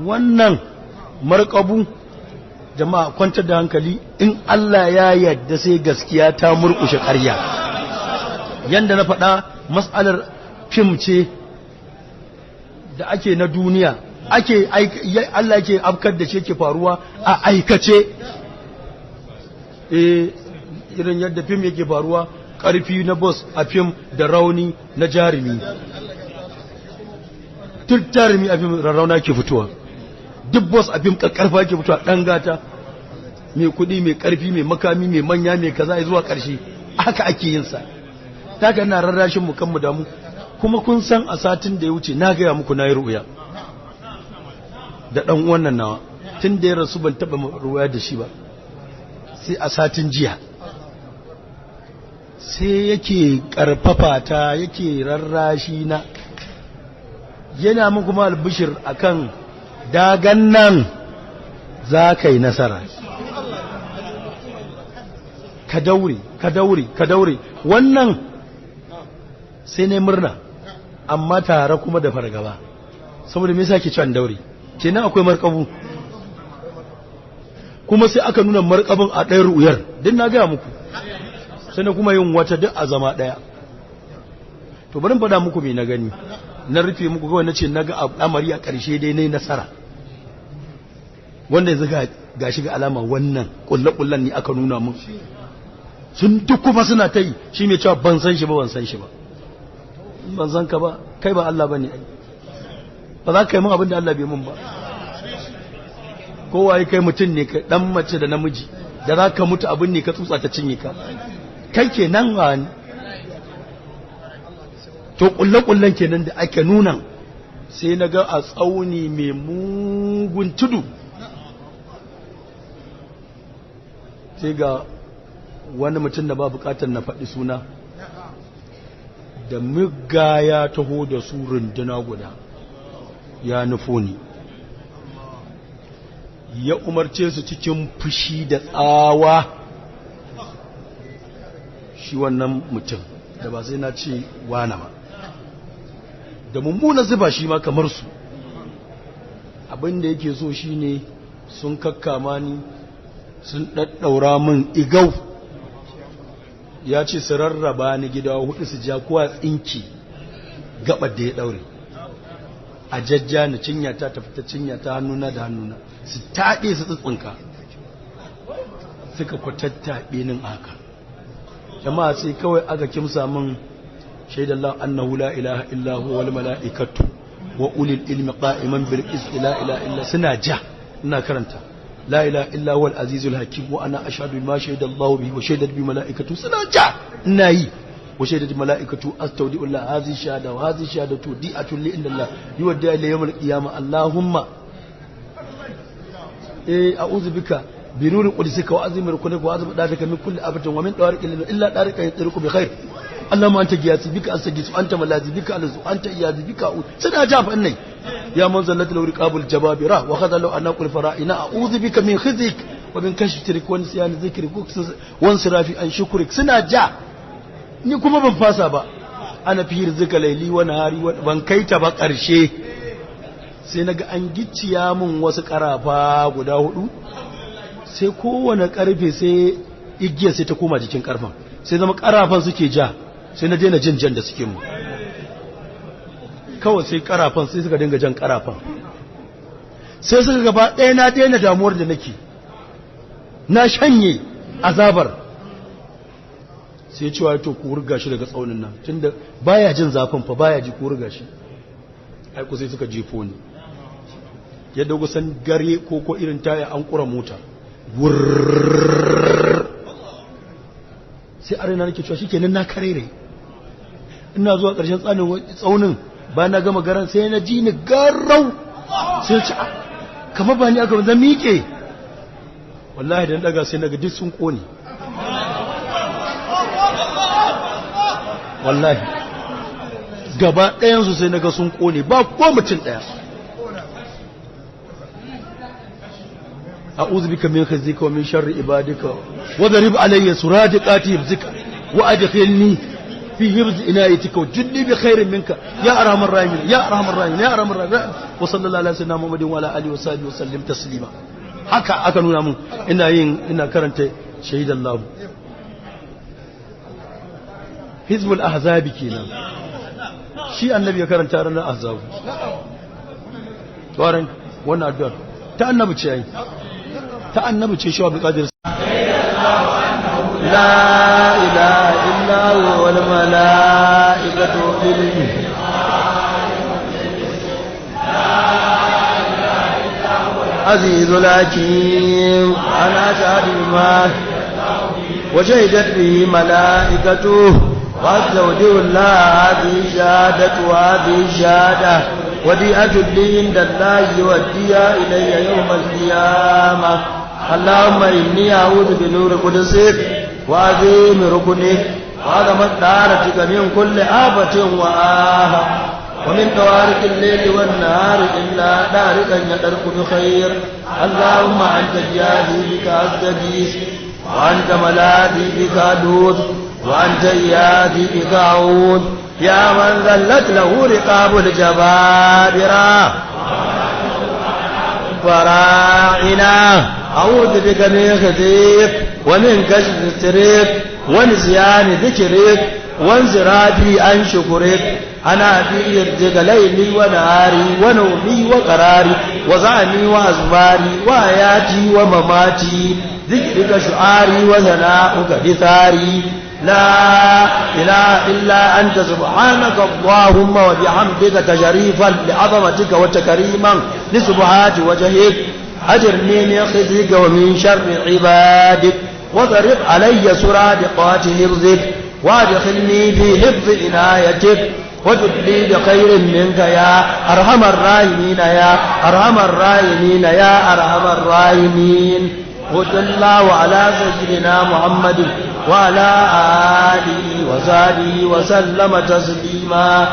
wannan markabu jama'a kwantar da hankali, in Allah ya yarda sai gaskiya ta murkushe ƙarya. Yanda na faɗa, mas'alar fim ce da ake na duniya, Allah yake afkar da shi ke faruwa a aikace. Irin yadda fim yake faruwa, ƙarfi na boss a fim da rauni na jarumi. Duk jarumi a fim rarrauna ke fitowa, duk boss a fim ƙarfa ke fitowa, ɗan gata mai kuɗi mai ƙarfi mai makami mai manya mai kaza zuwa ƙarshe. Haka ake yin sa. Ta ka ina rarrashin mu kan mu damu. Kuma kun san a satin da ya wuce na gaya muku na yi ru'uya da ɗan uwan nan nawa, tun da ya rasu ban taɓa ru'uya da shi ba, sai a satin jiya sai yake ƙarfafa ta, yake rarrashi na, yana mun kuma albishir akan dagan nan za ka yi nasara. Ka daure wannan sai ne murna, amma tare kuma da fargaba. Saboda me yasa ke cewa daure? Kenan akwai markabu. Kuma sai aka nuna markabin a ɗayar uyar, din na gaya muku. Sai na kuma yin wata duk a zama ɗaya. To bari faɗa muku me na gani. Na rufe muku kawai nace naga al'amari a ƙarshe dai nayi nasara. Wanda yanzu gashi ga alama wannan kullu-kullan ne aka nuna mun. Sun duk kuma suna ta yi, shi mai cewa ban san shi ba. Ban san ka ba, kai ba Allah bane ai. Ba za ka yi mun abin da Allah bai mun ba. Kowa kai mutum ne, ka dan mace da namiji, da za ka mutu abin ne ka tsutsa ta cinye ka. Kai kenan wani. To kullen kenan da ake nuna, sai na ga a tsauni mai mugun tudu. Sai ga wani mutum da ba bukatar na faɗi suna, da mugga ya taho da su runduna guda, ya nufo ni, ya umarce su cikin fushi da tsawa. Shi wannan mutum da ba sai na ce wana ba, da mummuna zuba shi ma kamar su, abinda yake so shine sun kakkama ni, sun ɗaɗɗaura min igau. Ya ce su rarraba ni gida hudu, su ja kowa tsinki gabar da ya daure, a jajja ni cinya ta tafi ta cinya ta, hannuna da hannuna, su taɗe su tsitsinka, suka kwatattaɓe nin haka. Jama'a sai kawai aka kimsa min shaidallahu annahu la ilaha illa huwa wal mala'ikatu wa ulil ilmi qa'iman bil qisti la ilaha illa, suna ja ina karanta لا إله إلا هو العزيز الحكيم وأنا أشهد بما شهد الله به وشهدت بملائكته سنجا ناي وشهدت ملائكته أستودع الله هذه الشهادة وهذه الشهادة ديئة لي إن الله يودع إلى يوم القيامة اللهم أعوذ بك بنور قدسك وعظيم ركنك وعظيم ذاتك من كل أبد ومن طارق إلا طارق يطرق بخير اللهم أنت جياسي بك أستجيس وأنت ملاذي بك ألزو أنت إياذي بك أعوذ سنجا فأني يا من زلت له رقاب الجبابرة وخذ له أن أقول فرائنا أعوذ بك من خزيك ومن كشف ترك ونسيان ذكرك وانصرافي عن شكرك سنجا ni kuma ban fasa ba, ana fi rizika laili wa nahari ban kaita ba ƙarshe. Sai naga an gicciya mun wasu ƙarafa guda hudu, sai kowane ƙarfe sai igiyar sai ta koma jikin ƙarfen, sai zama ƙarafan suke ja, sai na daina jin jan da suke mu. Kawai sai ƙarafan sai suka dinga jan ƙarafan, sai suka gaba ɗaya na daina damuwar da nake, na shanye azabar. Sai cewa to ku riga shi daga tsaunin nan, tunda baya jin zafin fa, baya ji, ku riga shi. Ai ku sai suka jefo ni yadda ku san gare ko irin taya an kura mota, sai arena nake cewa shikenan na karere. Ina zuwa ƙarshen tsaunin ba na gama garan, sai na ji ni garau, sai ce kamar ba ni aka zan miƙe. Wallahi da na daga sai naga duk sun kone, wallahi gaba ɗayansu sai naga sun kone, ba ko mutum ɗaya. a'udhu bika min khizika wa min sharri ibadika wa darib alayya suradiqati yabzika wa adkhilni في حفظ عنايتك وجدني بخير منك يا ارحم الراحمين يا ارحم الراحمين يا ارحم الراحمين وصلى الله على سيدنا محمد وعلى اله وصحبه وسلم تسليما. haka aka nuna mun ina karanta shahidallahu hizbul ahzabi kenan shi annabi ya karanta ranar ahzabu waran wannan addu'a ta annabi ce ai ta annabi ce shi Abdul Qadir la ilaha illa huwa wal malaikatu bil عزيز الحكيم أنا شهد ما وشهدت به ملائكته واستودع الله هذه الشهادة وهذه الشهادة وديعة لي عند الله وديا إلي يوم القيامة. اللهم إني أعوذ بنور قدسك وعظيم ركنك وعظمة طهارتك من كل آفة وآهة ومن طوارق الليل والنهار إلا دارك يدرك بخير. اللهم أنت جاهي بك أستغيث وأنت ملاذي بك ألوذ وأنت إياذي بك أعوذ يا من ذلت له رقاب الجبابرة فراعنا أعوذ بك من خزيك ومن كشف سترك ونسيان ذكرك وانزرافي عن شكرك. أنا في يرزق ليلي ونهاري ونومي وقراري وزعني وأزماري وآياتي ومماتي ذكرك شعاري وثناؤك بثاري. لا إله إلا أنت سبحانك اللهم وبحمدك تشريفا لعظمتك وتكريما لسبحات وجهك. أجرني من خزيك ومن شر عبادك وضرب علي سرادقات حفظك وادخلني في حفظ عنايتك وجد لي بخير منك يا أرحم الراحمين يا أرحم الراحمين يا أرحم الراحمين. وصلى الله على سيدنا محمد وعلى آله وصحبه وسلم تسليما.